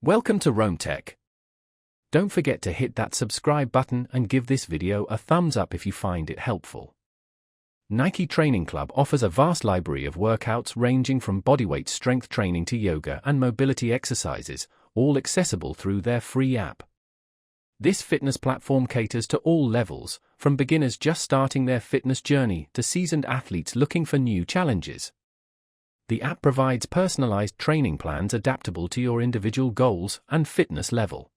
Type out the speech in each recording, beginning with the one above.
Welcome to Roam Tech. Don't forget to hit that subscribe button and give this video a thumbs up if you find it helpful. Nike Training Club offers a vast library of workouts ranging from bodyweight strength training to yoga and mobility exercises, all accessible through their free app. This fitness platform caters to all levels, from beginners just starting their fitness journey to seasoned athletes looking for new challenges. The app provides personalized training plans adaptable to your individual goals and fitness level.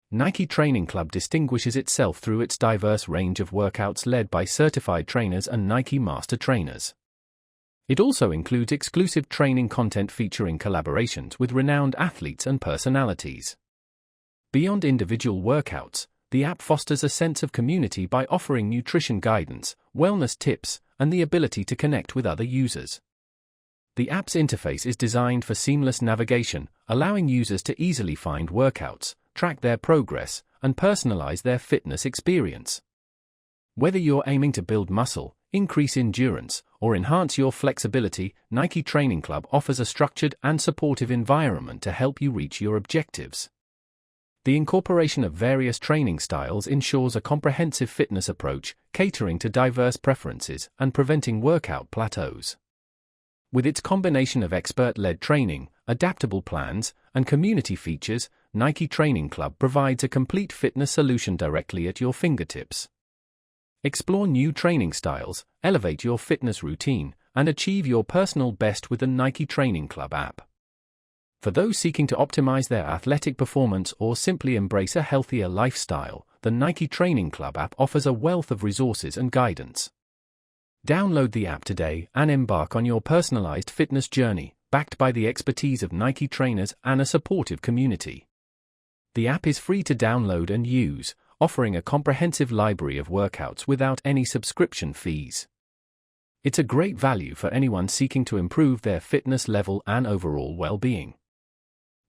Nike Training Club distinguishes itself through its diverse range of workouts led by certified trainers and Nike Master Trainers. It also includes exclusive training content featuring collaborations with renowned athletes and personalities. Beyond individual workouts, the app fosters a sense of community by offering nutrition guidance, wellness tips, and the ability to connect with other users. The app's interface is designed for seamless navigation, allowing users to easily find workouts, track their progress, and personalize their fitness experience. Whether you're aiming to build muscle, increase endurance, or enhance your flexibility, Nike Training Club offers a structured and supportive environment to help you reach your objectives. The incorporation of various training styles ensures a comprehensive fitness approach, catering to diverse preferences and preventing workout plateaus. With its combination of expert-led training, adaptable plans, and community features, Nike Training Club provides a complete fitness solution directly at your fingertips. Explore new training styles, elevate your fitness routine, and achieve your personal best with the Nike Training Club app. For those seeking to optimize their athletic performance or simply embrace a healthier lifestyle, the Nike Training Club app offers a wealth of resources and guidance. Download the app today and embark on your personalized fitness journey, backed by the expertise of Nike trainers and a supportive community. The app is free to download and use, offering a comprehensive library of workouts without any subscription fees. It's a great value for anyone seeking to improve their fitness level and overall well-being.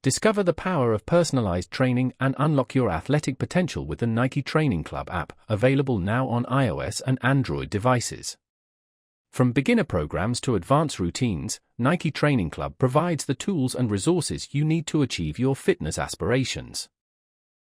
Discover the power of personalized training and unlock your athletic potential with the Nike Training Club app, available now on iOS and Android devices. From beginner programs to advanced routines, Nike Training Club provides the tools and resources you need to achieve your fitness aspirations.